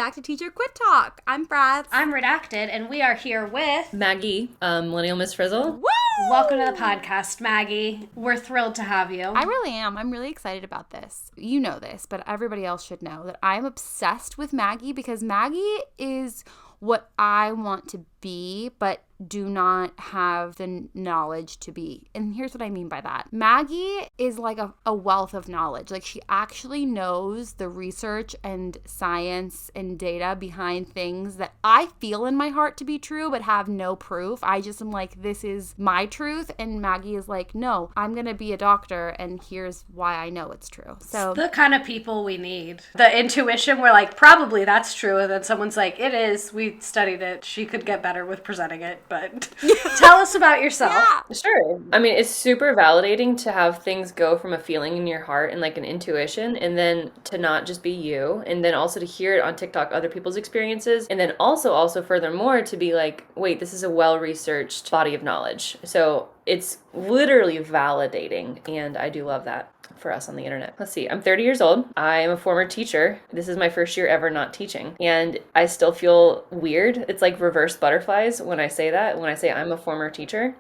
Redacted Teacher Quit Talk. I'm Brad's. I'm Redacted, and we are here with Maggie, Millennial Miss Frizzle. Woo! Welcome to the podcast, Maggie. We're thrilled to have you. I really am. I'm really excited about this. You know this, but everybody else should know that I'm obsessed with Maggie because Maggie is what I want to be, but do not have the knowledge to be. And here's what I mean by that. Maggie is like a wealth of knowledge. Like, she actually knows the research and science and data behind things that I feel in my heart to be true, but have no proof. I just am like, this is my truth. And Maggie is like, no, I'm going to be a doctor, and here's why I know it's true. So it's the kind of people we need. The intuition, we're like, probably that's true. And then someone's like, it is. We studied it. She could get better with presenting it, but tell us about yourself. Yeah. Sure. I mean, it's super validating to have things go from a feeling in your heart and like an intuition, and then to not just be you, and then also to hear it on TikTok, other people's experiences, and then also furthermore to be like, wait, this is a well-researched body of knowledge. So it's literally validating, and I do love that for us on the internet. Let's see, I'm 30 years old. I am a former teacher. This is my first year ever not teaching, and I still feel weird. It's like reverse butterflies when I say that, when I say I'm a former teacher.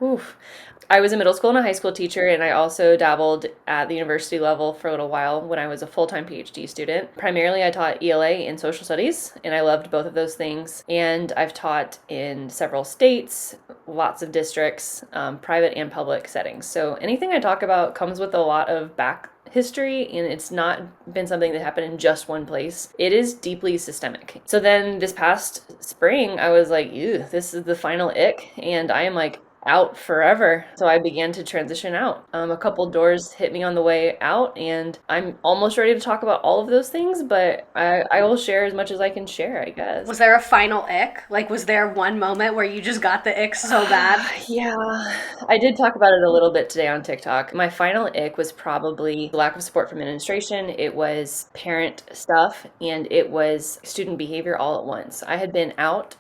Oof. I was a middle school and a high school teacher, and I also dabbled at the university level for a little while when I was a full-time PhD student. Primarily, I taught ELA and social studies, and I loved both of those things. And I've taught in several states, lots of districts, private and public settings. So anything I talk about comes with a lot of back history, and it's not been something that happened in just one place. It is deeply systemic. So then this past spring, I was like, ew, this is the final ick, and I am like out forever. So I began to transition out. A couple doors hit me on the way out, and I'm almost ready to talk about all of those things, but I will share as much as I can share, I guess. Was there a final ick? Like, was there one moment where you just got the ick so bad? Yeah, I did talk about it a little bit today on TikTok. My final ick was probably the lack of support from administration. It was parent stuff, and it was student behavior all at once. I had been out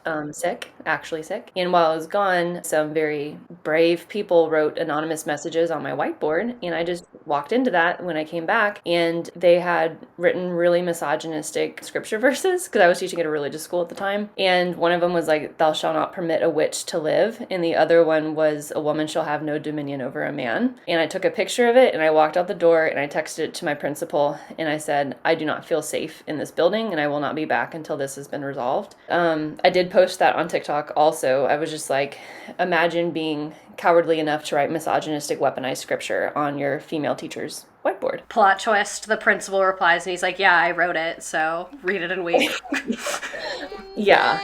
actually sick, and while I was gone, some very brave people wrote anonymous messages on my whiteboard, and I just walked into that when I came back, and they had written really misogynistic scripture verses, because I was teaching at a religious school at the time, and one of them was like, thou shalt not permit a witch to live, and the other one was, a woman shall have no dominion over a man. And I took a picture of it, and I walked out the door, and I texted it to my principal, and I said, I do not feel safe in this building, and I will not be back until this has been resolved. I did post that on TikTok also. I was just like, imagine being cowardly enough to write misogynistic weaponized scripture on your female teacher's whiteboard. Plot twist, the principal replies, and he's like, yeah, I wrote it, so read it and weep. Yeah.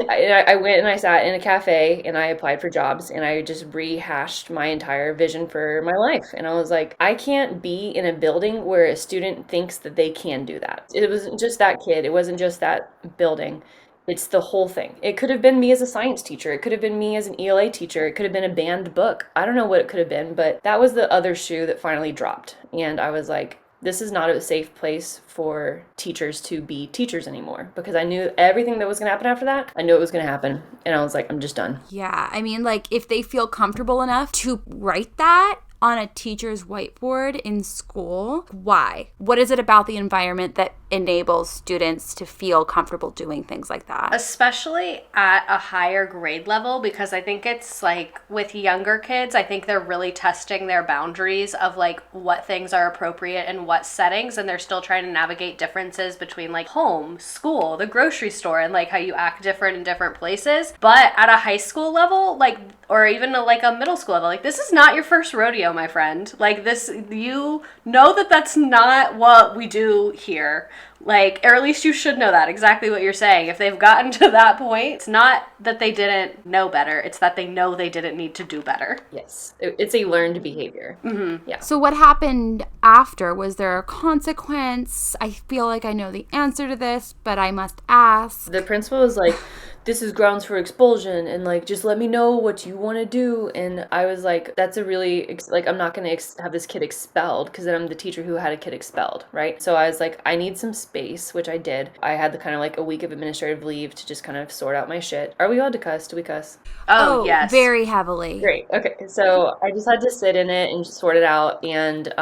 I went and I sat in a cafe, and I applied for jobs, and I just rehashed my entire vision for my life. And I was like, I can't be in a building where a student thinks that they can do that. It wasn't just that kid. It wasn't just that building. It's the whole thing. It could have been me as a science teacher. It could have been me as an ELA teacher. It could have been a banned book. I don't know what it could have been, but that was the other shoe that finally dropped. And I was like, this is not a safe place for teachers to be teachers anymore, because I knew everything that was going to happen after that. I knew it was going to happen. And I was like, I'm just done. Yeah, I mean, like, if they feel comfortable enough to write that on a teacher's whiteboard in school, why? What is it about the environment that enables students to feel comfortable doing things like that? Especially at a higher grade level, because I think it's like with younger kids, I think they're really testing their boundaries of like what things are appropriate in what settings, and they're still trying to navigate differences between like home, school, the grocery store, and like how you act different in different places. But at a high school level, like, or even like a middle school level, like, this is not your first rodeo, my friend. Like, this, you know that that's not what we do here. Like, or at least you should know that, exactly what you're saying. If they've gotten to that point, it's not that they didn't know better, it's that they know they didn't need to do better. Yes, it's a learned behavior. Mm-hmm. Yeah. So what happened after? Was there a consequence? I feel like I know the answer to this, but I must ask. The principal was like, this is grounds for expulsion, and like, just let me know what you want to do. And I was like, that's a really, like, I'm not going to have this kid expelled, because then I'm the teacher who had a kid expelled, right? So I was like, I need some space, which I did. I had the kind of like a week of administrative leave to just kind of sort out my shit. Are we allowed to cuss? Do we cuss? Oh, yes. Very heavily. Great. Okay. So I just had to sit in it and just sort it out. And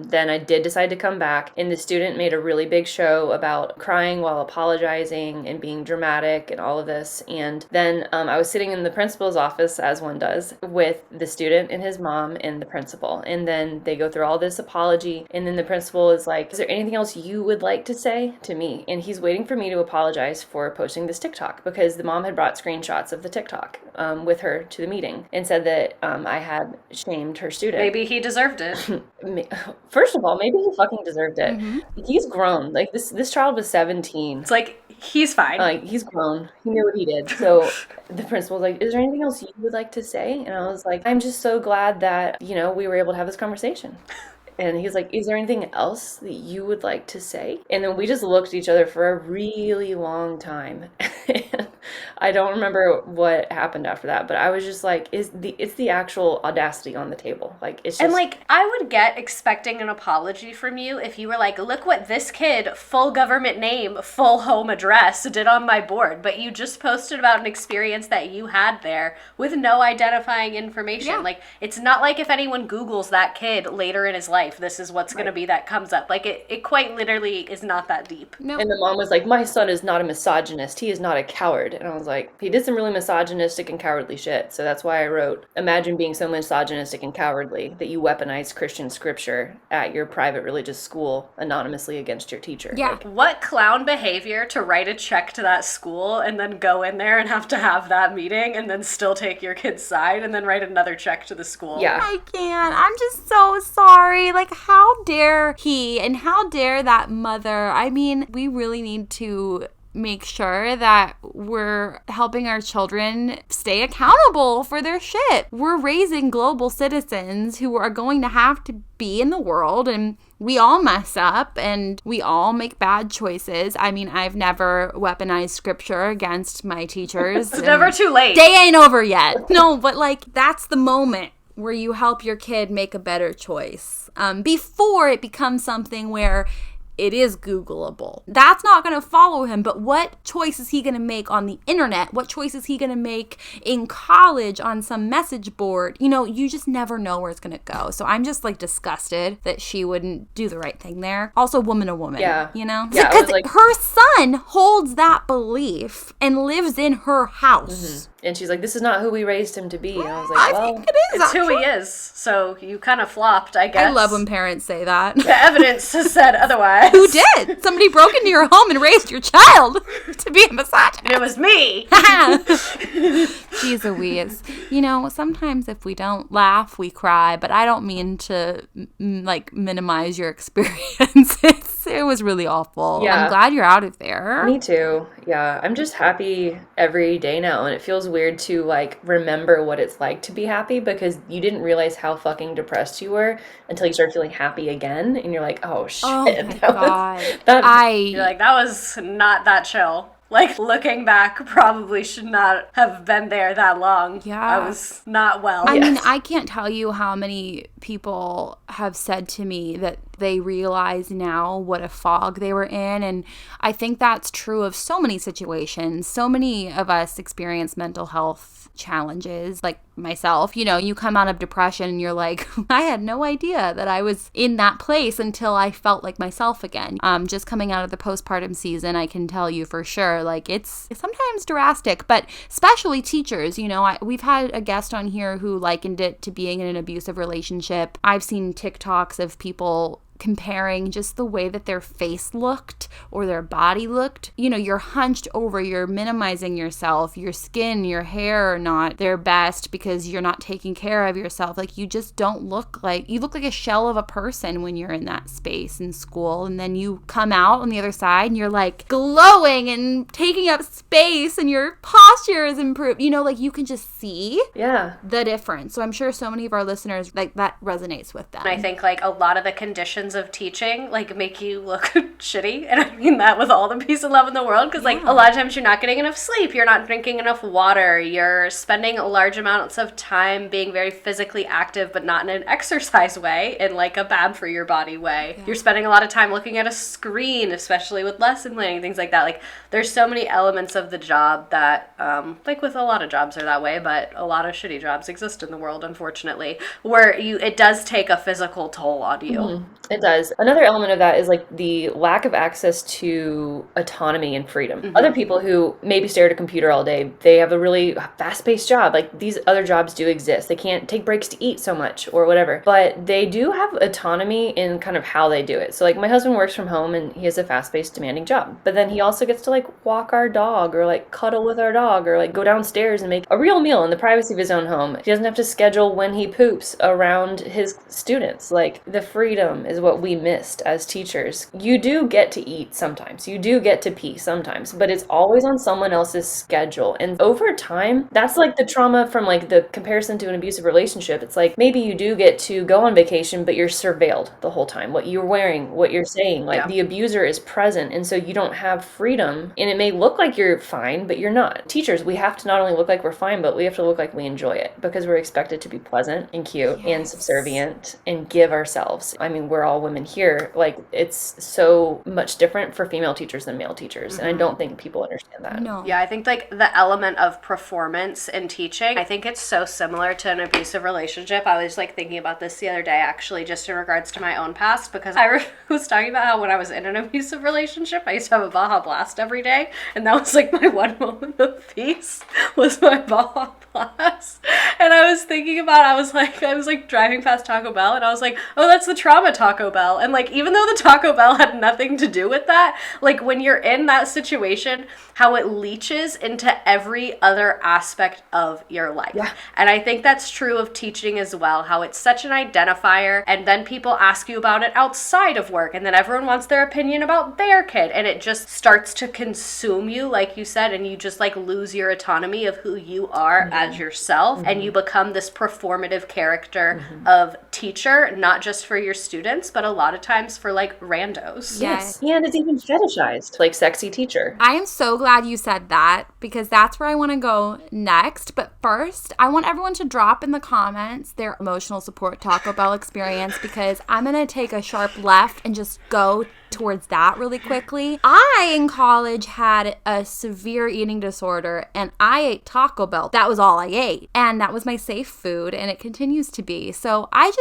then I did decide to come back. And the student made a really big show about crying while apologizing and being dramatic and all of this. And then I was sitting in the principal's office, as one does, with the student and his mom and the principal. And then they go through all this apology. And then the principal is like, is there anything else you would like to say to me? And he's waiting for me to apologize for posting this TikTok, because the mom had brought screenshots of the TikTok with her to the meeting and said that I had shamed her student. Maybe he deserved it. First of all, maybe he fucking deserved it. He's grown. Like, this child was 17. It's like, he's fine. Like, he's grown. He knew what he did. So the principal was like, is there anything else you would like to say? And I was like, I'm just so glad that, we were able to have this conversation. And he's like, is there anything else that you would like to say? And then we just looked at each other for a really long time. And I don't remember what happened after that, but I was just like, it's the actual audacity on the table. Like, it's just... And like, I would get expecting an apology from you if you were like, look what this kid, full government name, full home address, did on my board. But you just posted about an experience that you had there with no identifying information. Yeah. Like, it's not like if anyone Googles that kid later in his life, this is what's going to be that comes up. Like, it quite literally is not that deep. No. And the mom was like, my son is not a misogynist. He is not a coward. And I was like, he did some really misogynistic and cowardly shit. So that's why I wrote, imagine being so misogynistic and cowardly that you weaponize Christian scripture at your private religious school anonymously against your teacher. Yeah. Like, What clown behavior to write a check to that school and then go in there and have to have that meeting and then still take your kid's side and then write another check to the school. yeah. I can't. I'm just so sorry. Like, how dare he and how dare that mother? I mean, we really need to make sure that we're helping our children stay accountable for their shit. We're raising global citizens who are going to have to be in the world, and we all mess up and we all make bad choices. I mean, I've never weaponized scripture against my teachers. It's never too late. Day ain't over yet. No, but like, that's the moment where you help your kid make a better choice before it becomes something where it is Googleable. That's not going to follow him, but what choice is he going to make on the internet? What choice is he going to make in college on some message board? You just never know where it's going to go. So I'm just like disgusted that she wouldn't do the right thing there. Also, woman to woman, Yeah. Yeah, Because like, her son holds that belief and lives in her house. And she's like, this is not who we raised him to be. And I was like, I well, think it is. It's who he is. So you kind of flopped, I guess. I love when parents say that. The evidence has said otherwise. Who did? Somebody broke into your home and raised your child to be a misogynist. It was me. Jeez Louise. Sometimes if we don't laugh, we cry, but I don't mean to minimize your experience. It was really awful. Yeah. I'm glad you're out of there. Me too. Yeah. I'm just happy every day now. And it feels weird to like remember what it's like to be happy, because you didn't realize how fucking depressed you were until you start feeling happy again. And you're like, oh shit. Oh my God. You're like, that was not that chill. Like, looking back, probably should not have been there that long. Yeah. I was not well. I mean, I can't tell you how many people have said to me that they realize now what a fog they were in. And I think that's true of so many situations. So many of us experience mental health challenges, like myself. You come out of depression and you're like, I had no idea that I was in that place until I felt like myself again. Just coming out of the postpartum season, I can tell you for sure, like, it's sometimes drastic, but especially teachers. We've had a guest on here who likened it to being in an abusive relationship. I've seen TikToks of people comparing just the way that their face looked or their body looked. You're hunched over, you're minimizing yourself, your skin, your hair are not their best because you're not taking care of yourself. Like, you just don't look like, you look like a shell of a person when you're in that space in school. And then you come out on the other side and you're like glowing and taking up space and your posture is improved. Like, you can just see the difference. So I'm sure so many of our listeners, like, that resonates with them. I think like a lot of the conditions situations of teaching like make you look shitty, and I mean that with all the peace and love in the world, because like a lot of times you're not getting enough sleep, you're not drinking enough water, you're spending large amounts of time being very physically active but not in an exercise way, in like a bad for your body way. You're spending a lot of time looking at a screen, especially with lesson planning, things like that. Like there's so many elements of the job that like with a lot of jobs are that way, but a lot of shitty jobs exist in the world, unfortunately, where it does take a physical toll on you. It does. Another element of that is like the lack of access to autonomy and freedom. Other people who maybe stare at a computer all day, they have a really fast-paced job. Like these other jobs do exist. They can't take breaks to eat so much or whatever, but they do have autonomy in kind of how they do it. So like my husband works from home and he has a fast-paced, demanding job, but then he also gets to like walk our dog or like cuddle with our dog or like go downstairs and make a real meal in the privacy of his own home. He doesn't have to schedule when he poops around his students. Like the freedom is what we missed as teachers. You do get to eat sometimes. You do get to pee sometimes, but it's always on someone else's schedule. And over time, that's like the trauma from like the comparison to an abusive relationship. It's like maybe you do get to go on vacation, but you're surveilled the whole time. What you're wearing, what you're saying, like the abuser is present. And so you don't have freedom. And it may look like you're fine, but you're not. Teachers, we have to not only look like we're fine, but we have to look like we enjoy it, because we're expected to be pleasant and cute and subservient and give ourselves. I mean, we're all women here. Like it's so much different for female teachers than male teachers. And I don't think people understand that. No. Yeah, I think like the element of performance in teaching, I think it's so similar to an abusive relationship. I was like thinking about this the other day, actually, just in regards to my own past, because I was talking about how when I was in an abusive relationship, I used to have a Baja Blast every day. And that was like my one moment of peace, was my Baja Blast. And I was thinking about, I was like driving past Taco Bell and I was like, oh, that's the trauma Taco Bell. And like, even though the Taco Bell had nothing to do with that, like when you're in that situation, how it leaches into every other aspect of your life. Yeah. And I think that's true of teaching as well, how it's such an identifier, and then people ask you about it outside of work, and then everyone wants their opinion about their kid, and it just starts to consume you, like you said, and you just like lose your autonomy of who you are as yourself, and you become this performative character of teacher, not just for your students, but a lot of times for like randos. Yes. And it's even fetishized, like sexy teacher. I am so glad you said that, because that's where I want to go next. But first, I want everyone to drop in the comments their emotional support Taco Bell experience, because I'm going to take a sharp left and just go towards that really quickly. I, in college, had a severe eating disorder, and I ate Taco Bell. That was all I ate. And that was my safe food, and it continues to be. So I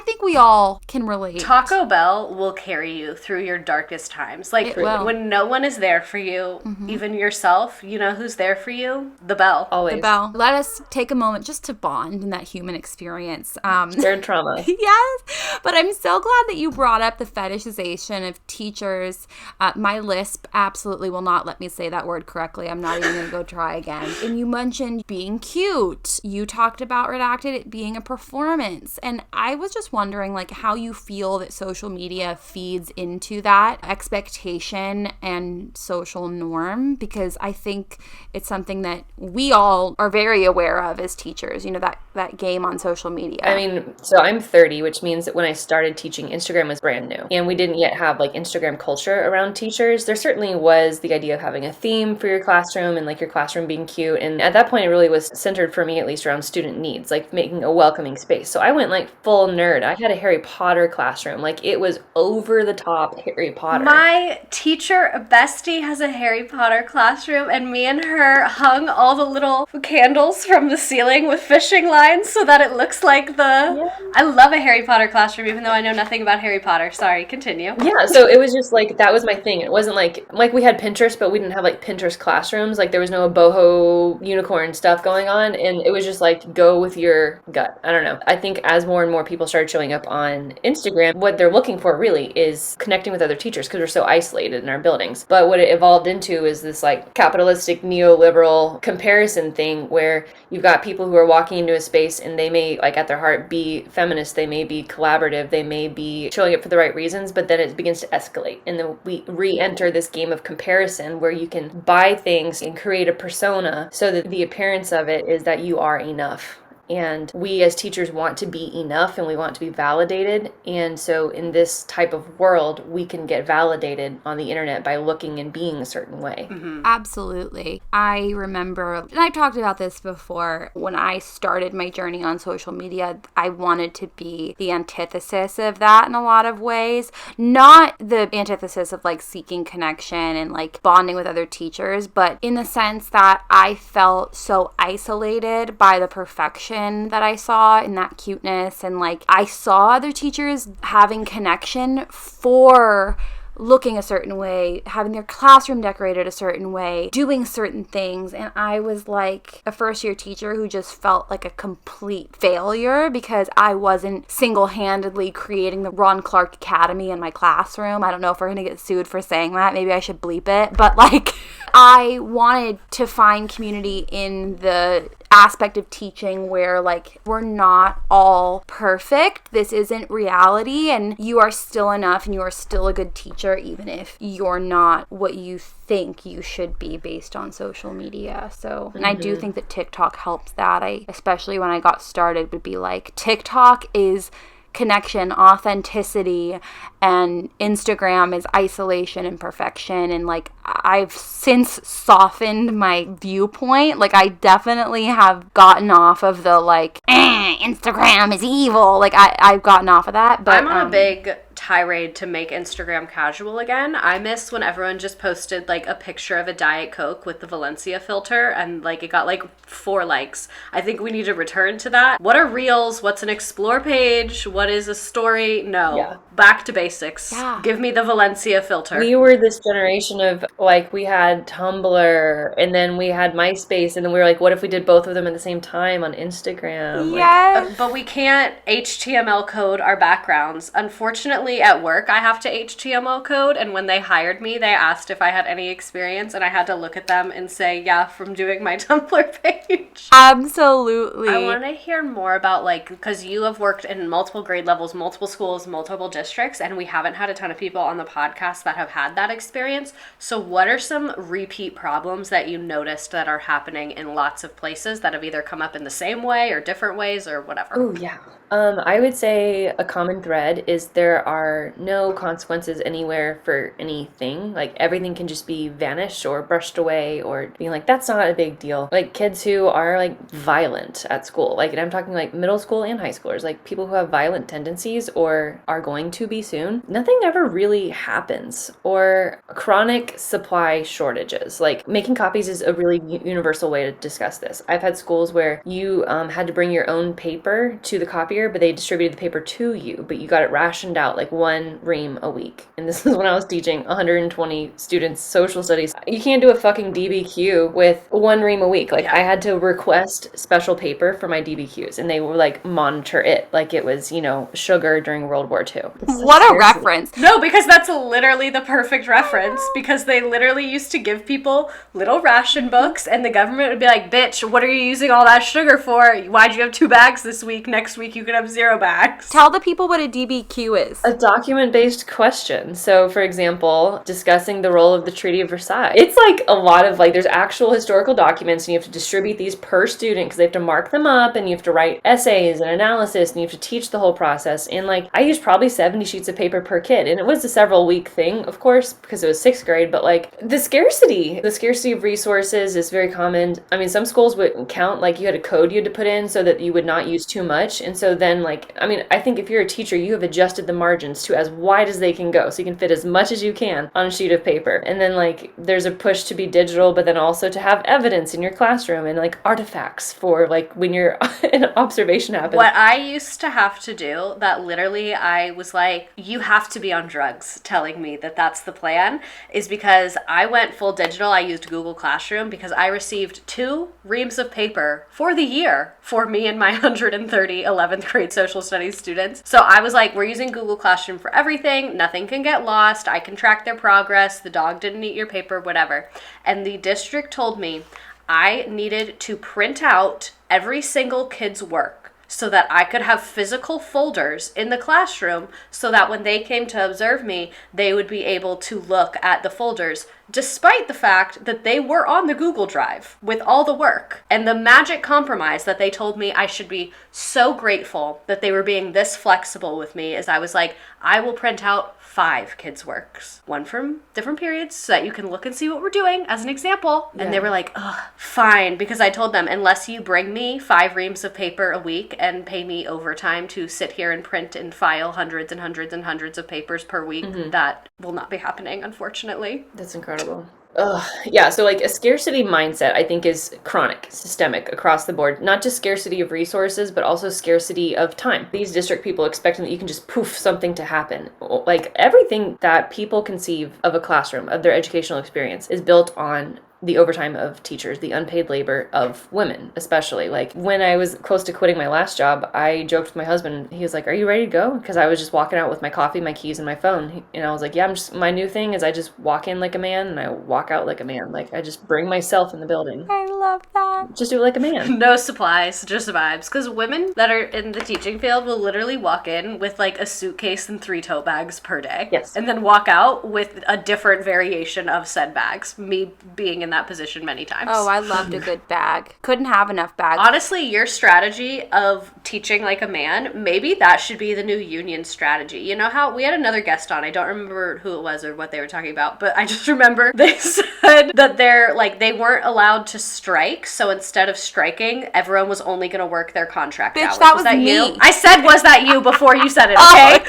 think we all can relate. Taco Bell will carry you through your darkest times. Like when no one is there for you, even yourself, you know who's there for you? The bell. Always. The bell. Let us take a moment just to bond in that human experience. Shared trauma. Yes, but I'm so glad that you brought up the fetishization of teachers. My lisp absolutely will not let me say that word correctly. I'm not even going to go try again. And you mentioned being cute. You talked about redacted it being a performance. And I was just wondering like how you feel that social media feeds into that expectation and social norm, because I think it's something that we all are very aware of as teachers, you know, that game on social media. I mean, so I'm 30, which means that when I started teaching, Instagram was brand new. And we didn't yet have like Instagram culture around teachers. There certainly was the idea of having a theme for your classroom and like your classroom being cute. And at that point, it really was centered for me, at least around student needs, like making a welcoming space. So I went like full nerd. I had a Harry Potter classroom. Like it was over the top Harry Potter. My teacher bestie has a Harry Potter classroom, and me and her hung all the little candles from the ceiling with fishing lines so that it looks like I love a Harry Potter classroom, even though I know nothing about Harry Potter. Sorry, continue. Yeah, so it was just like, that was my thing. It wasn't like we had Pinterest, but we didn't have like Pinterest classrooms. Like there was no boho unicorn stuff going on. And it was just like, go with your gut. I don't know. I think as more and more people started showing up on Instagram, what they're looking for really is connecting with other teachers, because we're so isolated in our buildings. But what it evolved into is this like capitalistic neoliberal comparison thing, where you've got people who are walking into a space and they may like at their heart be feminist, they may be collaborative, they may be showing up for the right reasons, but then it begins to escalate. And then we re-enter this game of comparison where you can buy things and create a persona so that the appearance of it is that you are enough. And we as teachers want to be enough and we want to be validated. And so in this type of world, we can get validated on the internet by looking and being a certain way. Mm-hmm. Absolutely. I remember, and I've talked about this before, when I started my journey on social media, I wanted to be the antithesis of that in a lot of ways. Not the antithesis of like seeking connection and like bonding with other teachers, but in the sense that I felt so isolated by the perfection that I saw in that cuteness. And like I saw other teachers having connection for looking a certain way, having their classroom decorated a certain way, doing certain things. And I was like a first year teacher who just felt like a complete failure because I wasn't single-handedly creating the Ron Clark Academy in my classroom. I don't know if we're going to get sued for saying that. Maybe I should bleep it. But like I wanted to find community in the aspect of teaching where like we're not all perfect. This isn't reality, and you are still enough and you are still a good teacher even if you're not what you think you should be based on social media. So, and I do think that TikTok helps that. I especially when I got started would be like TikTok is connection, authenticity, and Instagram is isolation and perfection. And like I've since softened my viewpoint. Like I definitely have gotten off of the like Instagram is evil. Like I've gotten off of that. But I'm on a big tirade to make Instagram casual again. I miss when everyone just posted like a picture of a Diet Coke with the Valencia filter and like it got like 4 likes. I think we need to return to that. What are reels? What's an explore page? What is a story? No. Yeah. Back to basics. Yeah. Give me the Valencia filter. We were this generation of like we had Tumblr and then we had MySpace and then we were like, what if we did both of them at the same time on Instagram? yes. But we can't HTML code our backgrounds. Unfortunately, at work, I have to HTML code, and when they hired me, they asked if I had any experience, and I had to look at them and say, yeah, from doing my Tumblr page. Absolutely. I want to hear more about, like, because you have worked in multiple grade levels, multiple schools, multiple districts, and we haven't had a ton of people on the podcast that have had that experience. So what are some repeat problems that you noticed that are happening in lots of places that have either come up in the same way or different ways or whatever? Oh, yeah. I would say a common thread is there are no consequences anywhere for anything. Like everything can just be vanished or brushed away or being like, that's not a big deal. Like kids who are like violent at school, like, and I'm talking like middle school and high schoolers, like people who have violent tendencies or are going to be soon, nothing ever really happens. Or chronic supply shortages. Like making copies is a really universal way to discuss this. I've had schools where you had to bring your own paper to the copier, but they distributed the paper to you, but you got it rationed out like 1 ream a week. And this is when I was teaching 120 students social studies. You can't do a fucking DBQ with 1 ream a week. Like I had to request special paper for my DBQs and they were like monitor it like it was, you know, sugar during World War II. What a reference. No, because that's literally the perfect reference, because they literally used to give people little ration books and the government would be like, bitch, what are you using all that sugar for? Why'd you have 2 bags this week? Next week you could have 0 bags. Tell the people what a DBQ is. A document-based question. So, for example, discussing the role of the Treaty of Versailles. It's like a lot of like, there's actual historical documents and you have to distribute these per student because they have to mark them up and you have to write essays and analysis and you have to teach the whole process. And like, I used probably 70 sheets of paper per kid. And it was a several week thing, of course, because it was 6th grade, but like the scarcity of resources is very common. I mean, some schools would count, like you had a code you had to put in so that you would not use too much. And so then like, I mean, I think if you're a teacher, you have adjusted the margins to as wide as they can go so you can fit as much as you can on a sheet of paper. And then like there's a push to be digital, but then also to have evidence in your classroom and like artifacts for like when you're an observation happens. What I used to have to do, that literally I was like, you have to be on drugs telling me that that's the plan, is because I went full digital. I used Google Classroom because I received 2 reams of paper for the year for me and my 130 11th grade social studies students. So I was like, we're using Google Classroom for everything. Nothing can get lost. I can track their progress. The dog didn't eat your paper, whatever. And the district told me I needed to print out every single kid's work so that I could have physical folders in the classroom so that when they came to observe me, they would be able to look at the folders, despite the fact that they were on the Google Drive with all the work. And the magic compromise that they told me I should be so grateful that they were being this flexible with me is I was like, I will print out 5 kids' works, one from different periods, so that you can look and see what we're doing as an example. And they were like, ugh, fine. Because I told them, unless you bring me 5 reams of paper a week and pay me overtime to sit here and print and file hundreds and hundreds and hundreds of papers per week, that will not be happening, unfortunately. That's incredible. Ugh. Yeah, so like a scarcity mindset, I think, is chronic, systemic across the board. Not just scarcity of resources, but also scarcity of time. These district people expecting that you can just poof something to happen. Like everything that people conceive of a classroom, of their educational experience, is built on the overtime of teachers, the unpaid labor of women, especially. Like when I was close to quitting my last job, I joked with my husband. He was like, "Are you ready to go?" Because I was just walking out with my coffee, my keys, and my phone. And I was like, "Yeah, my new thing is I just walk in like a man and I walk out like a man. Like I just bring myself in the building. I love that. Just do it like a man." No supplies, just vibes. Because women that are in the teaching field will literally walk in with like a suitcase and 3 tote bags per day. Yes. And then walk out with a different variation of said bags. Me being in that position many times. Oh, I loved a good bag. Couldn't have enough bags. Honestly, your strategy of teaching like a man, maybe that should be the new union strategy. You know how we had another guest on, I don't remember who it was or what they were talking about, but I just remember they said that they weren't allowed to strike, so instead of striking, everyone was only going to work their contract Bitch, hours. that was me. You? I said, was that you before you said it, okay?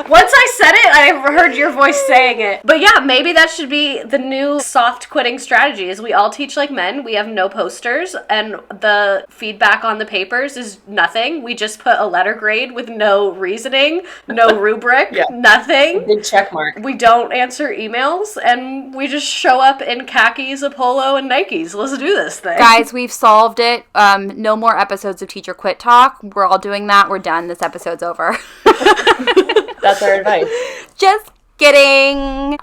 Once I said it, I heard your voice saying it. But yeah, maybe that should be the new soft quitting strategy is we all teach like men. We have no posters and the feedback on the papers is nothing. We just put a letter grade with no reasoning, no rubric, nothing. Big check mark. We don't answer emails and we just show up in khakis, a polo, and Nikes. Let's do this thing. Guys, we've solved it. No more episodes of Teacher Quit Talk. We're all doing that. We're done. This episode's over. That's our advice. Just kidding.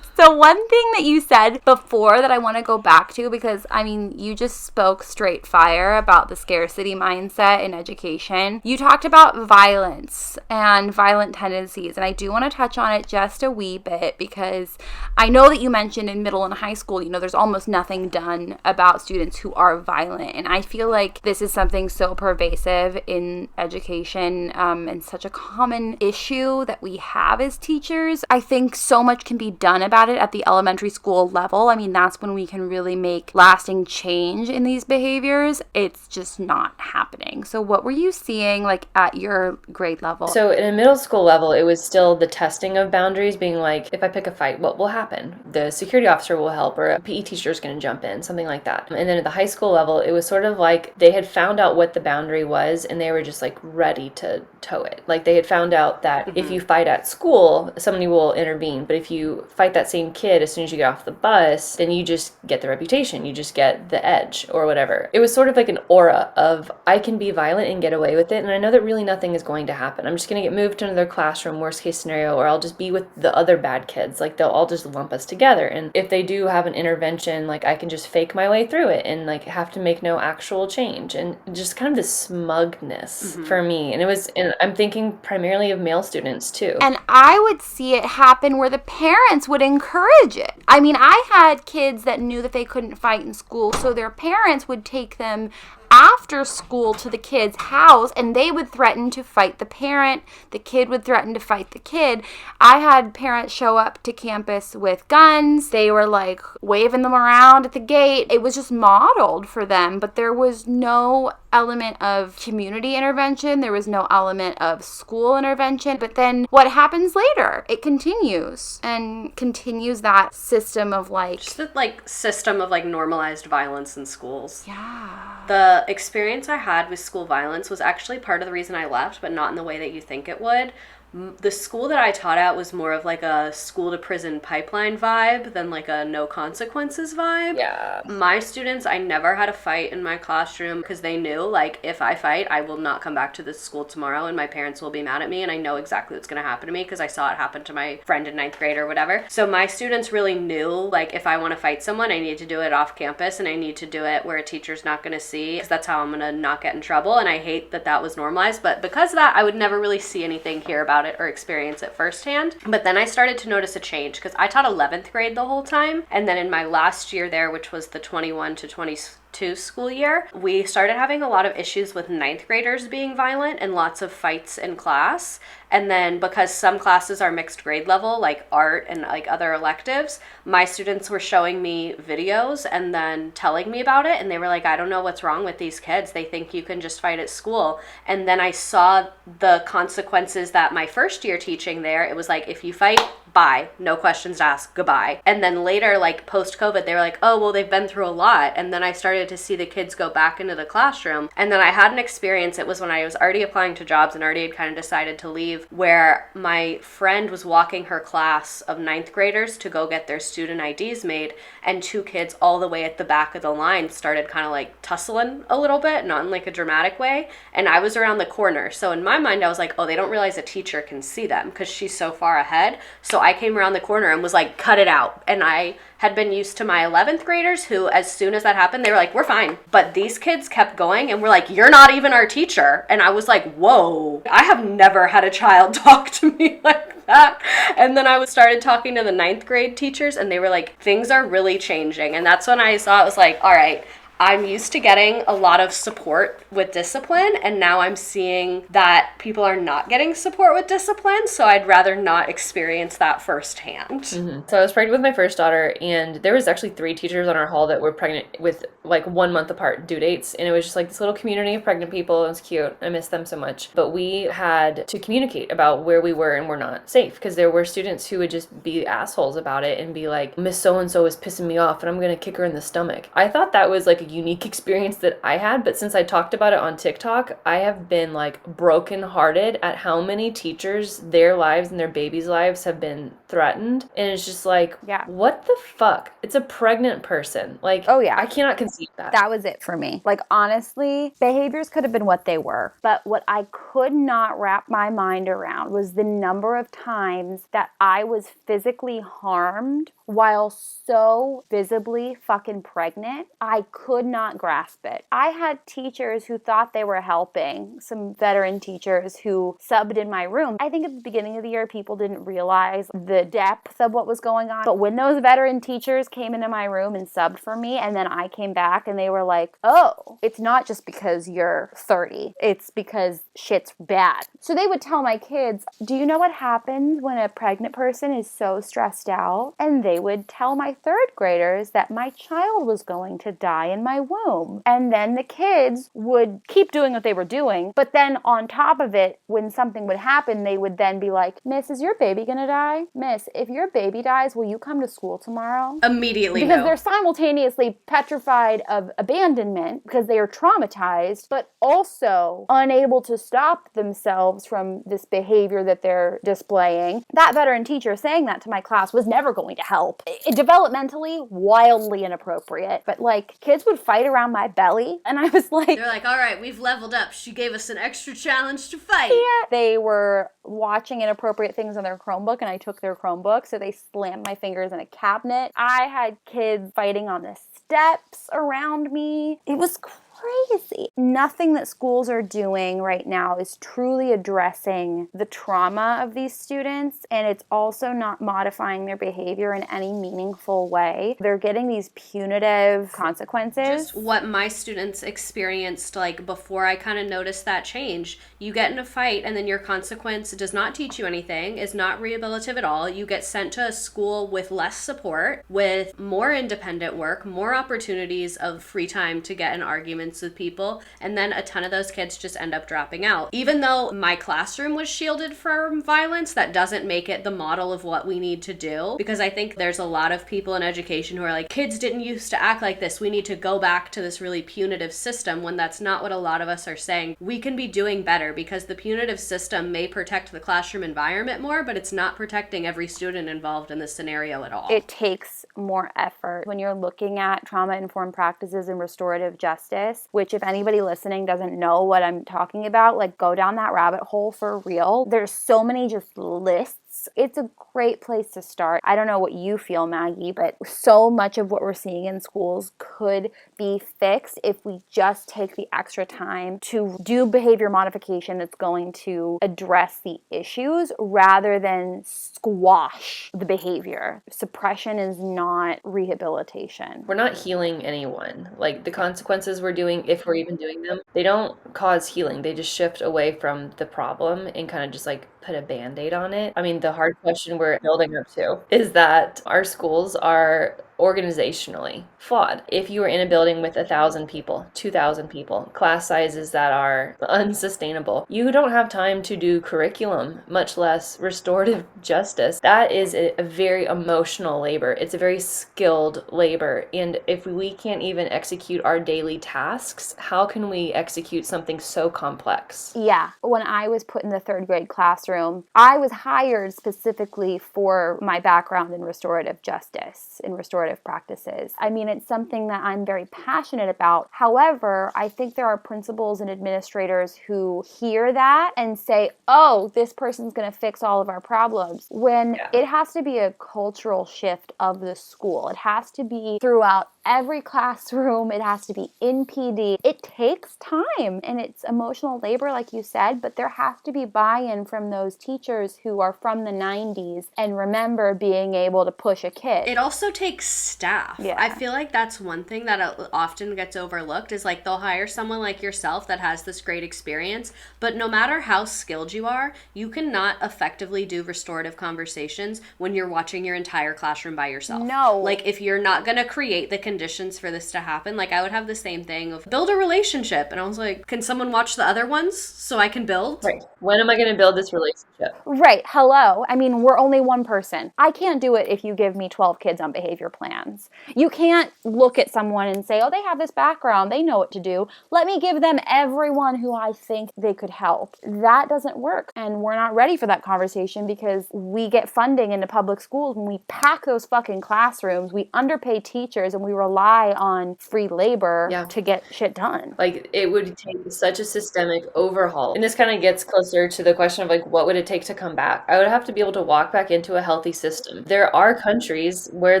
So one thing that you said before that I want to go back to, because I mean, you just spoke straight fire about the scarcity mindset in education. You talked about violence and violent tendencies, and I do want to touch on it just a wee bit because I know that you mentioned in middle and high school, there's almost nothing done about students who are violent, and I feel like this is something so pervasive in education and such a common issue that we have as teachers. I think so much can be done about it at the elementary school level. I mean, that's when we can really make lasting change in these behaviors. It's just not happening. So what were you seeing like at your grade level? So in a middle school level, it was still the testing of boundaries, being like, if I pick a fight, what will happen? The security officer will help, or a PE teacher is going to jump in, something like that. And then at the high school level, it was sort of like they had found out what the boundary was and they were just like ready to toe it. Like they had found out that if you fight at school, somebody will intervene. But if you fight that same kid as soon as you get off the bus, then you just get the reputation, you just get the edge or whatever. It was sort of like an aura of I can be violent and get away with it, and I know that really nothing is going to happen. I'm just going to get moved to another classroom, worst case scenario, or I'll just be with the other bad kids. Like they'll all just lump us together, and if they do have an intervention, like I can just fake my way through it and like have to make no actual change, and just kind of this smugness for me. And I'm thinking primarily of male students too. And I would see it happen where the parents would encourage it. I mean, I had kids that knew that they couldn't fight in school, so their parents would take them after school to the kid's house and they would threaten to fight the parent. The kid would threaten to fight the kid. I had parents show up to campus with guns. They were like waving them around at the gate. It was just modeled for them, but there was no element of community intervention. There was no element of school intervention. But then what happens later? It continues that system of like... Just the system of normalized violence in schools. Yeah. The experience I had with school violence was actually part of the reason I left, but not in the way that you think it would. The school that I taught at was more of like a school to prison pipeline vibe than like a no consequences vibe. Yeah. My students, I never had a fight in my classroom because they knew like if I fight, I will not come back to this school tomorrow and my parents will be mad at me, and I know exactly what's going to happen to me because I saw it happen to my friend in 9th grade or whatever. So my students really knew like if I want to fight someone, I need to do it off campus and I need to do it where a teacher's not going to see, because that's how I'm going to not get in trouble. And I hate that that was normalized, but because of that, I would never really see anything, hear about about it or experience it firsthand. But then I started to notice a change because I taught 11th grade the whole time. And then in my last year there, which was the 21 to 22 school year, we started having a lot of issues with ninth graders being violent and lots of fights in class. And then because some classes are mixed grade level, like art and like other electives, my students were showing me videos and then telling me about it. And they were like, I don't know what's wrong with these kids. They think you can just fight at school. And then I saw the consequences that my first year teaching there, it was like, if you fight, bye, no questions asked, goodbye. And then later, like post-COVID, they were like, oh, well, they've been through a lot. And then I started to see the kids go back into the classroom. And then I had an experience, it was when I was already applying to jobs and already had kind of decided to leave, where my friend was walking her class of ninth graders to go get their student IDs made, and two kids all the way at the back of the line started kind of like tussling a little bit, not in like a dramatic way. And I was around the corner. So in my mind, I was like, oh, they don't realize a teacher can see them because she's so far ahead. So I came around the corner and was like, cut it out. And I had been used to my 11th graders who, as soon as that happened, they were like, we're fine. But these kids kept going and were like, you're not even our teacher. And I was like, whoa, I have never had a child talk to me like that. And then I started talking to the ninth grade teachers and they were like, things are really changing. And that's when I saw it was like, all right, I'm used to getting a lot of support with discipline, and now I'm seeing that people are not getting support with discipline, so I'd rather not experience that firsthand. Mm-hmm. So I was pregnant with my first daughter, and there was actually 3 teachers on our hall that were pregnant with like 1 month apart due dates, and it was just like this little community of pregnant people. It was cute. I miss them so much. But we had to communicate about where we were and were not safe, because there were students who would just be assholes about it and be like, Miss So-and-so is pissing me off, and I'm going to kick her in the stomach. I thought that was like a unique experience that I had, but since I talked about it on TikTok, I have been like brokenhearted at how many teachers, their lives and their babies' lives have been threatened. And it's just like, Yeah. What the fuck? It's a pregnant person. Like, oh yeah, I cannot conceive that. That was it for me. Like, honestly, behaviors could have been what they were. But what I could not wrap my mind around was the number of times that I was physically harmed while so visibly fucking pregnant. I could not grasp it. I had teachers who thought they were helping, some veteran teachers who subbed in my room. I think at the beginning of the year, people didn't realize the depth of what was going on. But when those veteran teachers came into my room and subbed for me, and then I came back and they were like, oh, it's not just because you're 30. It's because shit's bad. So they would tell my kids, do you know what happens when a pregnant person is so stressed out? And they would tell my third graders that my child was going to die in my womb. And then the kids would keep doing what they were doing. But then on top of it, when something would happen, they would then be like, Miss, is your baby gonna die? Miss, if your baby dies, will you come to school tomorrow? Immediately, because no. They're simultaneously petrified of abandonment because they are traumatized, but also unable to stop themselves from this behavior that they're displaying. That veteran teacher saying that to my class was never going to help. Developmentally, wildly inappropriate. But like, kids would fight around my belly, and I was like... They're like, all right, we've leveled up. She gave us an extra challenge to fight. Yeah. They were watching inappropriate things on their Chromebook, and I took their Chromebook, so they slammed my fingers in a cabinet. I had kids fighting on the steps around me. It was crazy. Nothing that schools are doing right now is truly addressing the trauma of these students, and it's also not modifying their behavior in any meaningful way. They're getting these punitive consequences. Just what my students experienced, like, before I kind of noticed that change. You get in a fight, and then your consequence does not teach you anything, is not rehabilitative at all. You get sent to a school with less support, with more independent work, more opportunities of free time to get in arguments with people, and then a ton of those kids just end up dropping out. Even though my classroom was shielded from violence, that doesn't make it the model of what we need to do, because I think there's a lot of people in education who are like, kids didn't used to act like this, we need to go back to this really punitive system, when that's not what a lot of us are saying. We can be doing better, because the punitive system may protect the classroom environment more, but it's not protecting every student involved in this scenario at all. It takes more effort when you're looking at trauma-informed practices and restorative justice, which if anybody listening doesn't know what I'm talking about, like, go down that rabbit hole for real. There's so many just lists it's a great place to start. I don't know what you feel, Maggie, but so much of what we're seeing in schools could be fixed if we just take the extra time to do behavior modification that's going to address the issues rather than squash the behavior. Suppression is not rehabilitation. We're not healing anyone. Like the consequences we're doing, if we're even doing them, they don't cause healing. They just shift away from the problem and kind of just like put a band-aid on it. I mean, the hard question we're building up to is that our schools are organizationally flawed. If you are in a building with 1,000 people, 2,000 people, class sizes that are unsustainable, you don't have time to do curriculum, much less restorative justice. That is a very emotional labor. It's a very skilled labor. And if we can't even execute our daily tasks, how can we execute something so complex? Yeah. When I was put in the 3rd grade classroom, I was hired specifically for my background in restorative justice, in restorative practices. I mean, it's something that I'm very passionate about. However, I think there are principals and administrators who hear that and say, oh, this person's going to fix all of our problems, when it has to be a cultural shift of the school. It has to be throughout every classroom. It has to be in PD. It takes time and it's emotional labor, like you said, but there has to be buy-in from those teachers who are from the 90s and remember being able to push a kid. It also takes staff. Yeah. I feel like that's one thing that often gets overlooked is like they'll hire someone like yourself that has this great experience, but no matter how skilled you are, you cannot effectively do restorative conversations when you're watching your entire classroom by yourself. No. Like if you're not going to create the conditions for this to happen, like I would have the same thing of build a relationship. And I was like, can someone watch the other ones so I can build? Right. When am I going to build this relationship? Right. Hello. I mean, we're only one person. I can't do it if you give me 12 kids on behavior plans. You can't look at someone and say, oh, they have this background. They know what to do. Let me give them everyone who I think they could help. That doesn't work. And we're not ready for that conversation because we get funding into public schools when we pack those fucking classrooms. We underpay teachers and we rely on free labor to get shit done. Like it would take such a systemic overhaul. And this kind of gets closer to the question of like, what would it take to come back? I would have to be able to walk back into a healthy system. There are countries where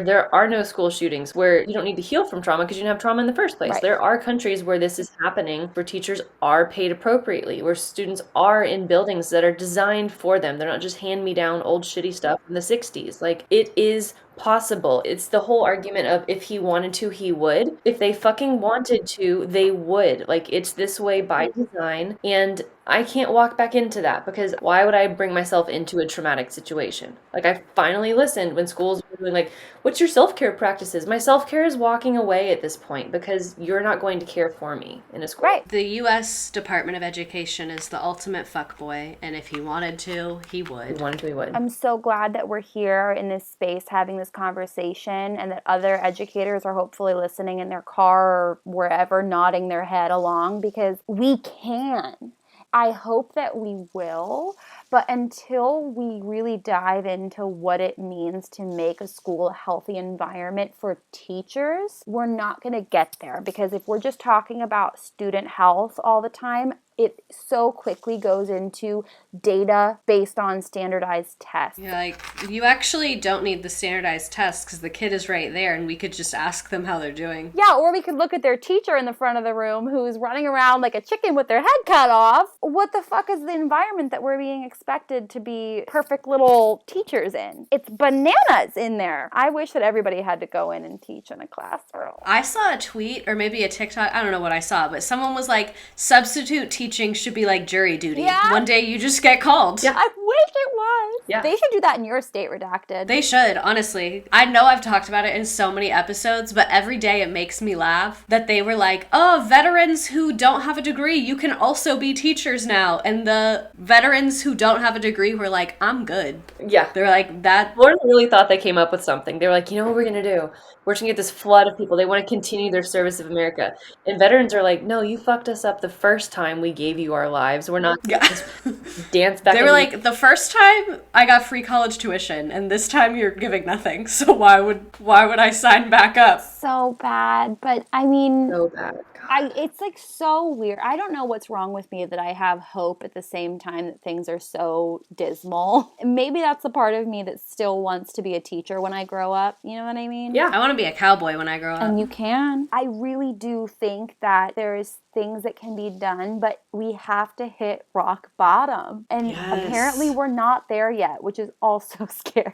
there are no school shootings, where you don't need to heal from trauma because you didn't have trauma in the first place. Right. There are countries where this is happening, where teachers are paid appropriately, where students are in buildings that are designed for them. They're not just hand-me-down old shitty stuff from the 60s. Like it is possible. It's the whole argument of if he wanted to, he would. If they fucking wanted to, they would. Like it's this way by design. And I can't walk back into that because why would I bring myself into a traumatic situation? Like I finally listened when schools were doing like, what's your self-care practices? My self-care is walking away at this point because you're not going to care for me in a school. Right. The U.S. Department of Education is the ultimate fuckboy, and if he wanted to, he would. If he wanted to, he would. I'm so glad that we're here in this space having this conversation and that other educators are hopefully listening in their car or wherever, nodding their head along because we can. I hope that we will, but until we really dive into what it means to make a school a healthy environment for teachers, we're not going to get there because if we're just talking about student health all the time, it so quickly goes into data based on standardized tests. Yeah, like you actually don't need the standardized tests because the kid is right there and we could just ask them how they're doing. Yeah, or we could look at their teacher in the front of the room who's running around like a chicken with their head cut off. What the fuck is the environment that we're being expected to be perfect little teachers in? It's bananas in there. I wish that everybody had to go in and teach in a classroom. I saw a tweet or maybe a TikTok, I don't know what I saw, but someone was like, substitute teaching should be like jury duty. Yeah. One day you just get called. Yeah. I wish it was. Yeah. They should do that in your state, Redacted. They should, honestly. I know I've talked about it in so many episodes, but every day it makes me laugh that they were like, oh, veterans who don't have a degree, you can also be teachers now. And the veterans who don't have a degree were like, I'm good. Yeah. They're like, that. Florida really thought they came up with something. They were like, you know what we're going to do? We're going to get this flood of people. They want to continue their service of America. And veterans are like, no, you fucked us up the first time we gave you our lives. We're not going to just dance back. They were like, the first time I got free college tuition, and this time you're giving nothing. So why would I sign back up? so bad. But I mean, So bad. God. it's like so weird. I don't know what's wrong with me that I have hope at the same time that things are so dismal. Maybe that's the part of me that still wants to be a teacher when I grow up. You know what I mean? Yeah. I want to be a cowboy when I grow up. And you can. I really do think that there's things that can be done, but we have to hit rock bottom. And apparently we're not there yet, which is also scary.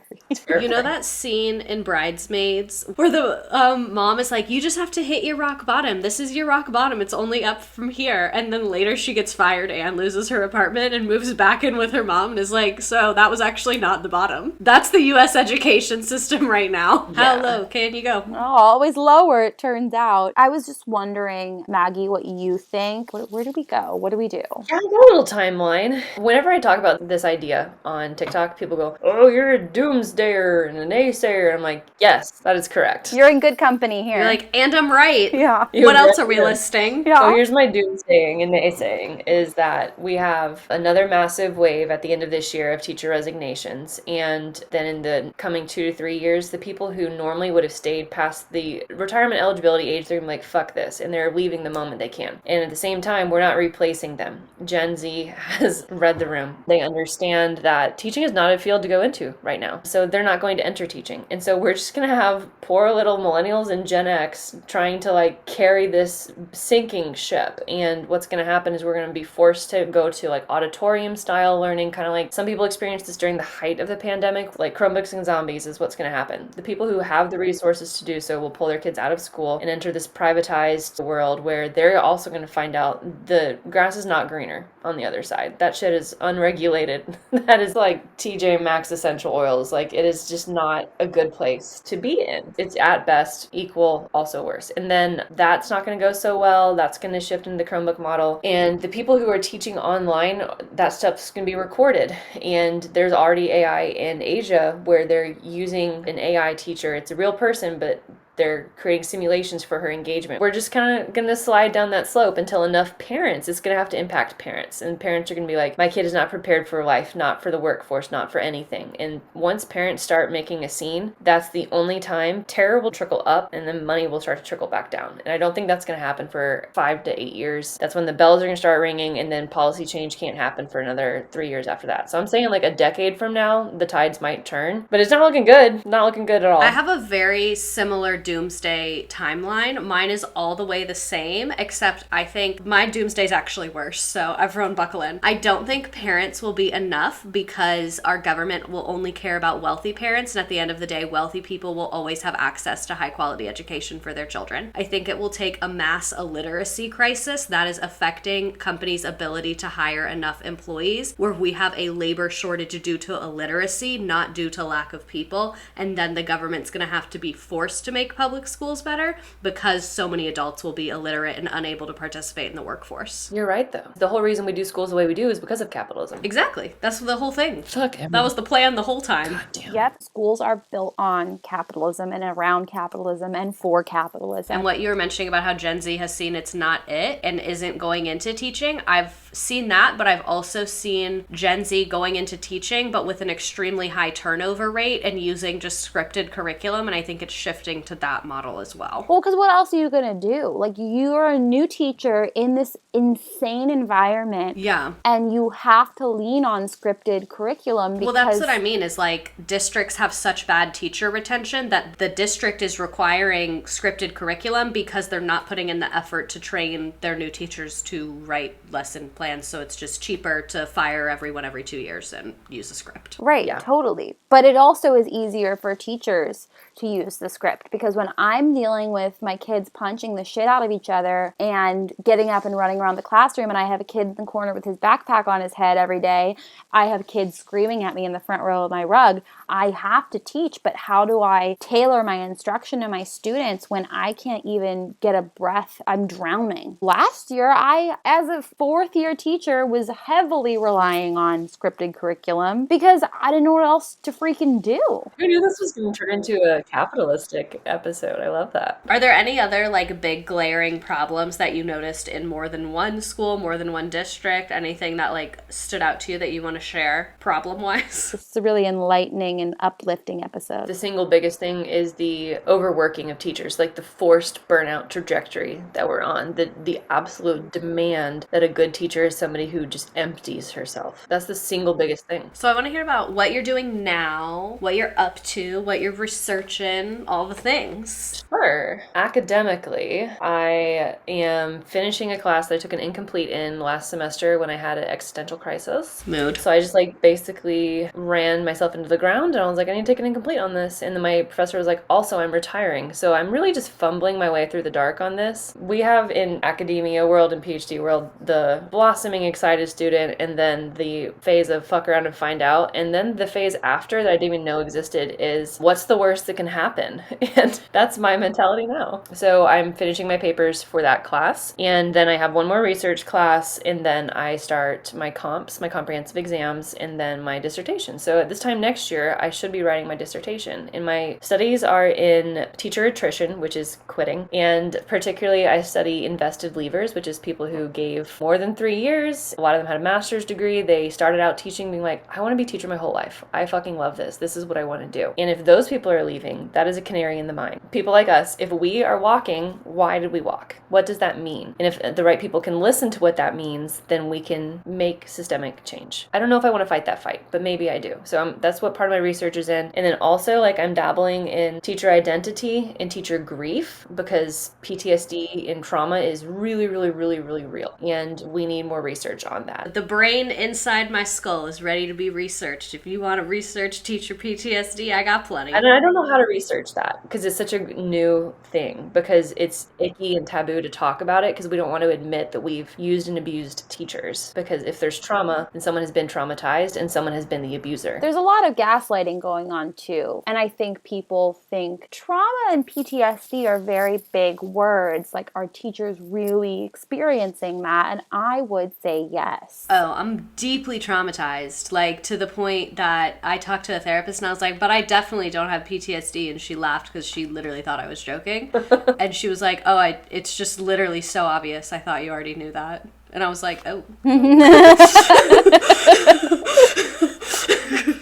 You know that scene in Bridesmaids where the mom is like, you just have to hit your rock bottom. This is your rock bottom. It's only up from here. And then later she gets fired and loses her apartment and moves back in with her mom and is like, so that was actually not the bottom. That's the U.S. education system right now. Yeah. How low can you go? Oh, always lower, it turns out. I was just wondering, Maggie, what you think. Where do we go? What do we do? Yeah, I got a little timeline. Whenever I talk about this idea on TikTok, people go, oh, you're a doomsdayer and a naysayer. And I'm like, yes, that is correct. You're in good company here. You're like, and I'm right. Yeah. What else are we listing? Yeah. So here's my doomsaying and naysaying is that we have another massive wave at the end of this year of teacher resignations. And then in the coming 2 to 3 years, the people who normally would have stayed past the retirement eligibility age, they're like, fuck this. And they're leaving the moment they can. And at the same time, we're not replacing them. Gen Z has read the room. They understand that teaching is not a field to go into right now. So they're not going to enter teaching. And so we're just going to have poor little millennials and Gen X trying to like carry this sinking ship. And what's going to happen is we're going to be forced to go to like auditorium style learning, kind of like some people experienced this during the height of the pandemic, like Chromebooks and zombies is what's going to happen. The people who have the resources to do so will pull their kids out of school and enter this privatized world where they're also going to find out the grass is not greener on the other side. That shit is unregulated. That is like TJ Maxx essential oils. Like it is just not a good place to be in. It's at best equal, also worse. And then that's not going to go so well. That's going to shift into the Chromebook model. And the people who are teaching online, that stuff's going to be recorded. And there's already AI in Asia where they're using an AI teacher. It's a real person, but they're creating simulations for her engagement. We're just kind of going to slide down that slope until enough parents, it's going to have to impact parents. And parents are going to be like, my kid is not prepared for life, not for the workforce, not for anything. And once parents start making a scene, that's the only time terror will trickle up and then money will start to trickle back down. And I don't think that's going to happen for 5 to 8 years. That's when the bells are going to start ringing and then policy change can't happen for another 3 years after that. So I'm saying like a decade from now, the tides might turn, but it's not looking good. Not looking good at all. I have a very similar doomsday timeline. Mine is all the way the same, except I think my doomsday is actually worse. So everyone buckle in. I don't think parents will be enough because our government will only care about wealthy parents. And at the end of the day, wealthy people will always have access to high quality education for their children. I think it will take a mass illiteracy crisis that is affecting companies' ability to hire enough employees, where we have a labor shortage due to illiteracy, not due to lack of people. And then the government's going to have to be forced to make public schools better because so many adults will be illiterate and unable to participate in the workforce. You're right, though. The whole reason we do schools the way we do is because of capitalism. Exactly. That's the whole thing. Fuck him. That was the plan the whole time. God damn. Yep, schools are built on capitalism and around capitalism and for capitalism. And what you were mentioning about how Gen Z has seen it's not it and isn't going into teaching, I've seen that, but I've also seen Gen Z going into teaching, but with an extremely high turnover rate and using just scripted curriculum. And I think it's shifting to that model as well. Well, because what else are you going to do? Like, you're a new teacher in this insane environment. Yeah. And you have to lean on scripted curriculum because... Well, that's what I mean is like districts have such bad teacher retention that the district is requiring scripted curriculum because they're not putting in the effort to train their new teachers to write lesson plans. So it's just cheaper to fire everyone every 2 years and use a script. Right, Yeah. totally. But it also is easier for teachers to use the script because when I'm dealing with my kids punching the shit out of each other and getting up and running around the classroom, and I have a kid in the corner with his backpack on his head every day, I have kids screaming at me in the front row of my rug, I have to teach, but how do I tailor my instruction to my students when I can't even get a breath? I'm drowning. Last year, I, as a fourth year teacher, was heavily relying on scripted curriculum because I didn't know what else to freaking do. Who knew this was going to turn into a capitalistic episode. I love that. Are there any other like big glaring problems that you noticed in more than one school, more than one district? Anything that like stood out to you that you want to share problem-wise? It's a really enlightening and uplifting episode. The single biggest thing is the overworking of teachers, like the forced burnout trajectory that we're on, the absolute demand that a good teacher is somebody who just empties herself. That's the single biggest thing. So I want to hear about what you're doing now, what you're up to, what you're researching, all the things. Sure. Academically, I am finishing a class that I took an incomplete in last semester when I had an existential crisis. Mood. So I just like basically ran myself into the ground and I was like, I need to take an incomplete on this. And then my professor was like, also, I'm retiring. So I'm really just fumbling my way through the dark on this. We have in academia world and PhD world, the blossoming excited student and then the phase of fuck around and find out. And then the phase after that I didn't even know existed is what's the worst that can happen? And that's my mentality now. So I'm finishing my papers for that class. And then I have one more research class. And then I start my comps, my comprehensive exams, and then my dissertation. So at this time next year, I should be writing my dissertation. And my studies are in teacher attrition, which is quitting. And particularly I study invested leavers, which is people who gave more than 3 years. A lot of them had a master's degree. They started out teaching being like, I want to be a teacher my whole life. I fucking love this. This is what I want to do. And if those people are leaving, that is a canary in the mine. People like us, if we are walking, why did we walk? What does that mean? And if the right people can listen to what that means, then we can make systemic change. I don't know if I want to fight that fight, but maybe I do. So that's what part of my research is in. And then also like I'm dabbling in teacher identity and teacher grief because PTSD and trauma is really, really, really, really real. And we need more research on that. The brain inside my skull is ready to be researched. If you want to research teacher PTSD, I got plenty. And I don't know how to research that because it's such a new thing because it's icky and taboo to talk about it because we don't want to admit that we've used and abused teachers because if there's trauma, then someone has been traumatized and someone has been the abuser. There's a lot of gaslighting going on too. And I think people think trauma and PTSD are very big words. Like, are teachers really experiencing that? And I would say yes. Oh, I'm deeply traumatized, like to the point that I talked to a therapist and I was like, but I definitely don't have PTSD. And she laughed because she literally thought I was joking. And she was like, oh, it's just literally so obvious. I thought you already knew that. And I was like, oh.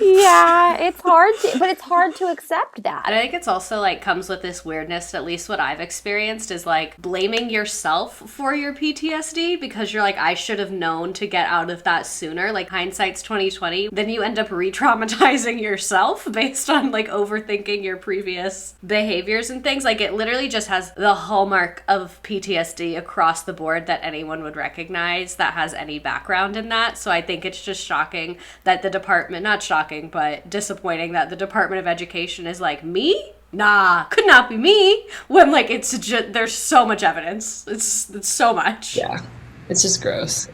Yeah, it's hard to, but it's hard to accept that. And I think it's also like comes with this weirdness, at least what I've experienced is like blaming yourself for your PTSD because you're like, I should have known to get out of that sooner. Like hindsight's 2020. Then you end up re-traumatizing yourself based on like overthinking your previous behaviors and things. Like it literally just has the hallmark of PTSD across the board that anyone would recognize that has any background in that. So I think it's just shocking that the department, not shocking, but disappointing that the Department of Education is like, me? Nah, could not be me. When like it's just, there's so much evidence. It's so much. Yeah, it's just gross.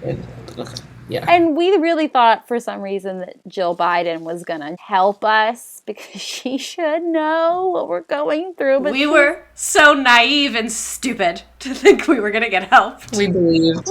Yeah. And we really thought for some reason that Jill Biden was going to help us because she should know what we're going through. But we were so naive and stupid to think we were going to get help. We believed. Look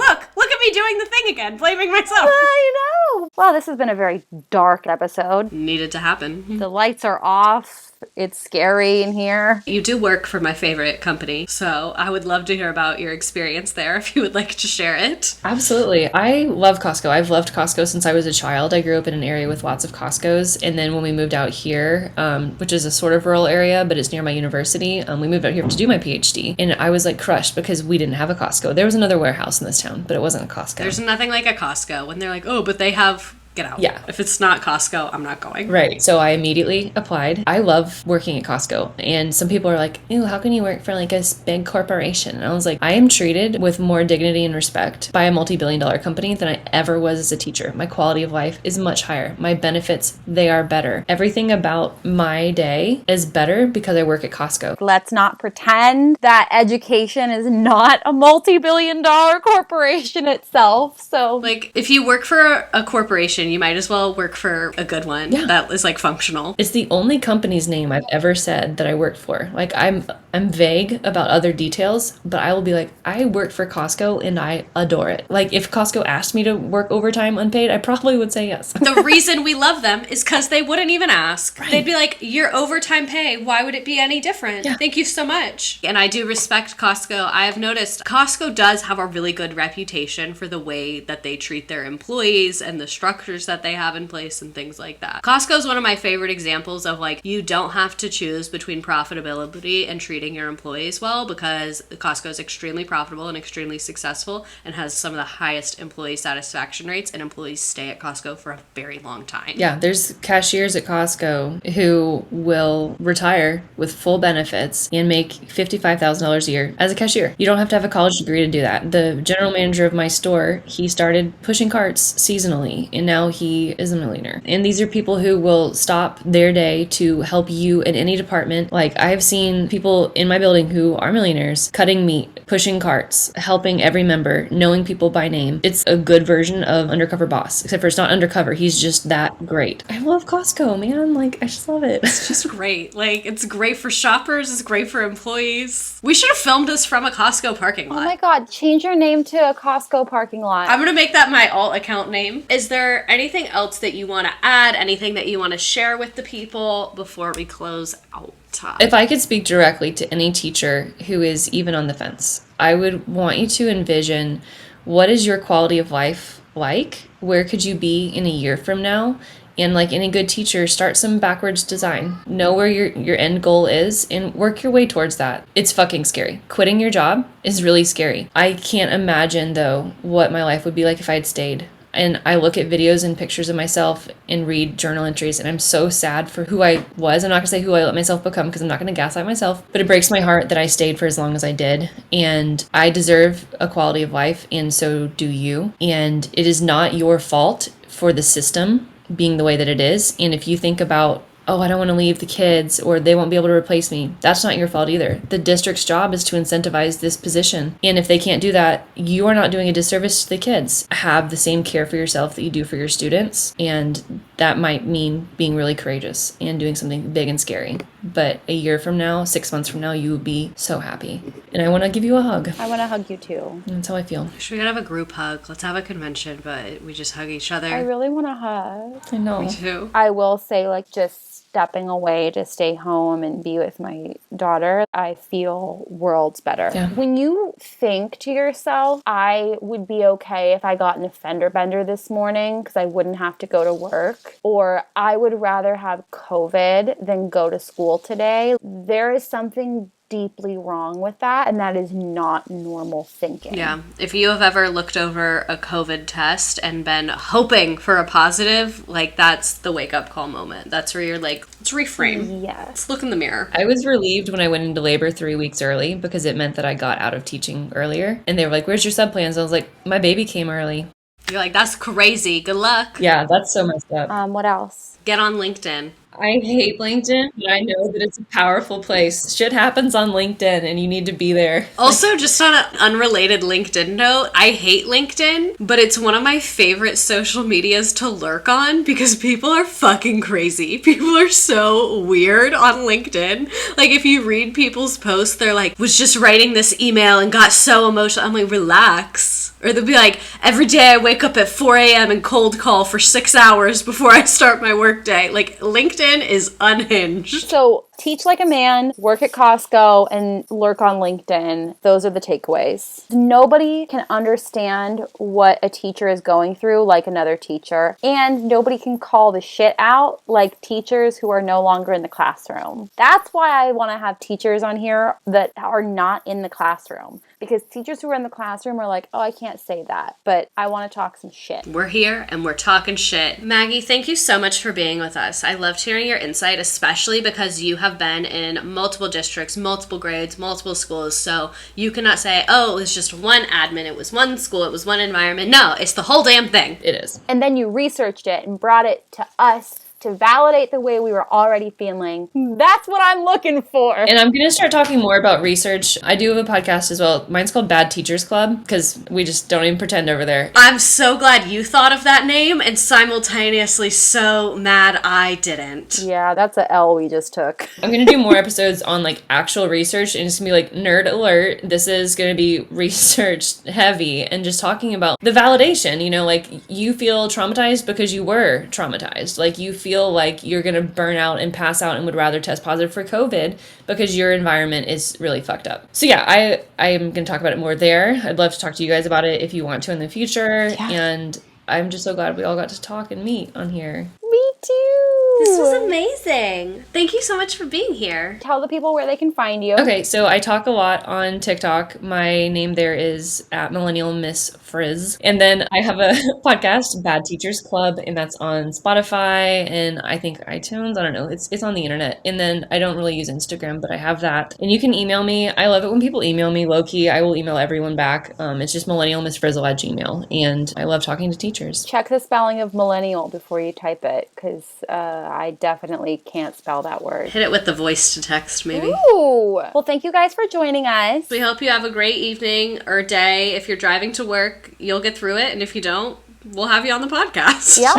at me doing the thing again, blaming myself. I know. Well, this has been a very dark episode. Needed to happen. The lights are off. It's scary in here. You do work for my favorite company, so I would love to hear about your experience there if you would like to share it. Absolutely. I love Costco. I've loved Costco since I was a child. I grew up in an area with lots of Costcos. And then when we moved out here, which is a sort of rural area, but it's near my university, we moved out here to do my PhD. And I was like crushed because we didn't have a Costco. There was another warehouse in this town, but it wasn't a Costco. There's nothing like a Costco when they're like, oh, but they have... Get out. Yeah. If it's not Costco, I'm not going. Right. So I immediately applied. I love working at Costco. And some people are like, ew, how can you work for like a big corporation? And I was like, I am treated with more dignity and respect by a multi-billion-dollar company than I ever was as a teacher. My quality of life is much higher. My benefits, they are better. Everything about my day is better because I work at Costco. Let's not pretend that education is not a multi-billion-dollar corporation itself. So like if you work for a corporation, you might as well work for a good one that is like functional. It's the only company's name I've ever said that I worked for. Like I'm I'm vague about other details, but I will be like, I worked for Costco and I adore it. Like, if Costco asked me to work overtime unpaid, I probably would say yes. The reason we love them is because they wouldn't even ask. Right. They'd be like, your overtime pay, why would it be any different? Yeah. Thank you so much. And I do respect Costco. I have noticed Costco does have a really good reputation for the way that they treat their employees and the structures that they have in place and things like that. Costco is one of my favorite examples of like, you don't have to choose between profitability and treating your employees well, because Costco is extremely profitable and extremely successful and has some of the highest employee satisfaction rates, and employees stay at Costco for a very long time. Yeah, there's cashiers at Costco who will retire with full benefits and make $55,000 a year as a cashier. You don't have to have a college degree to do that. The general manager of my store, he started pushing carts seasonally, and now he is a millionaire. And these are people who will stop their day to help you in any department. Like, I've seen people in my building who are millionaires cutting meat, pushing carts, helping every member, knowing people by name. It's a good version of Undercover Boss, except for it's not undercover. He's just that great. I love Costco, man. Like, I just love it. It's just great. Like, it's great for shoppers. It's great for employees. We should have filmed this from a Costco parking lot. Oh my God, change your name to a Costco parking lot. I'm going to make that my alt account name. Is there anything else that you want to add? Anything that you want to share with the people before we close out? If I could speak directly to any teacher who is even on the fence, I would want you to envision, what is your quality of life like? Where could you be in a year from now? And like any good teacher, start some backwards design. Know where your end goal is and work your way towards that. It's fucking scary. Quitting your job is really scary. I can't imagine, though, what my life would be like if I had stayed. And I look at videos and pictures of myself and read journal entries, and I'm so sad for who I was. I'm not going to say who I let myself become, because I'm not going to gaslight myself, but it breaks my heart that I stayed for as long as I did. And I deserve a quality of life, and so do you. And it is not your fault for the system being the way that it is. And if you think about, oh, I don't want to leave the kids, or they won't be able to replace me, that's not your fault either. The district's job is to incentivize this position. And if they can't do that, you are not doing a disservice to the kids. Have the same care for yourself that you do for your students. And that might mean being really courageous and doing something big and scary. But a year from now, 6 months from now, you will be so happy. And I want to give you a hug. I want to hug you too. That's how I feel. Should we have a group hug? Let's have a convention, but we just hug each other. I really want to hug. I know. Me too. I will say, like, just stepping away to stay home and be with my daughter, I feel worlds better. Yeah. When you think to yourself, I would be okay if I got an fender bender this morning because I wouldn't have to go to work, or I would rather have COVID than go to school today, there is something deeply wrong with that, and that is not normal thinking. Yeah. If you have ever looked over a COVID test and been hoping for a positive, like, that's the wake-up call moment. That's where you're like, let's reframe. Yes. Let's look in the mirror. I was relieved when I went into labor 3 weeks early, because it meant that I got out of teaching earlier. And they were like, where's your sub plans? I was like, my baby came early. You're like, that's crazy. Good luck. Yeah, that's so messed up. What else? Get on LinkedIn. I hate LinkedIn, but I know that it's a powerful place. Shit happens on LinkedIn, and you need to be there. Also, just on an unrelated LinkedIn note, I hate LinkedIn, but it's one of my favorite social medias to lurk on because people are fucking crazy. People are so weird on LinkedIn. Like, if you read people's posts, they're like, was just writing this email and got so emotional. I'm like, relax. Or they'll be like, every day I wake up at 4 a.m. and cold call for 6 hours before I start my workday. Like, LinkedIn is unhinged. So teach like a man, work at Costco, and lurk on LinkedIn. Those are the takeaways. Nobody can understand what a teacher is going through like another teacher, and nobody can call the shit out like teachers who are no longer in the classroom. That's why I want to have teachers on here that are not in the classroom. Because teachers who are in the classroom are like, oh, I can't say that, but I want to talk some shit. We're here and we're talking shit. Maggie, thank you so much for being with us. I loved hearing your insight, especially because you have been in multiple districts, multiple grades, multiple schools. So you cannot say, oh, it was just one admin, it was one school, it was one environment. No, it's the whole damn thing. It is. And then you researched it and brought it to us to validate the way we were already feeling. That's what I'm looking for. And I'm going to start talking more about research. I do have a podcast as well. Mine's called Bad Teachers Club because we just don't even pretend over there. I'm so glad you thought of that name and simultaneously so mad I didn't. Yeah, that's a L we just took. I'm going to do more episodes on like actual research, and it's going to be like nerd alert. This is going to be research heavy and just talking about the validation, you know, like you feel traumatized because you were traumatized. Like you feel like you're going to burn out and pass out and would rather test positive for COVID because your environment is really fucked up. So yeah, I'm going to talk about it more there. I'd love to talk to you guys about it if you want to in the future. Yeah. And I'm just so glad we all got to talk and meet on here. Me too. This was amazing. Thank you so much for being here. Tell the people where they can find you. Okay, so I talk a lot on TikTok. My name there is at Millennial Miss Frizz. And then I have a podcast, Bad Teachers Club, and that's on Spotify and I think iTunes. I don't know. It's on the internet. And then I don't really use Instagram, but I have that. And you can email me. I love it when people email me low-key. I will email everyone back. It's just millennialmissfrizzle@gmail. And I love talking to teachers. Check the spelling of millennial before you type it, because I definitely can't spell that word. Hit it with the voice to text, maybe. Ooh! Well, thank you guys for joining us. We hope you have a great evening or day. If you're driving to work, you'll get through it. And if you don't, we'll have you on the podcast. Yep.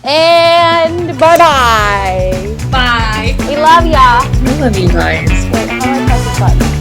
And bye-bye. Bye. We love ya. I love you guys. Wait, how do I press this button?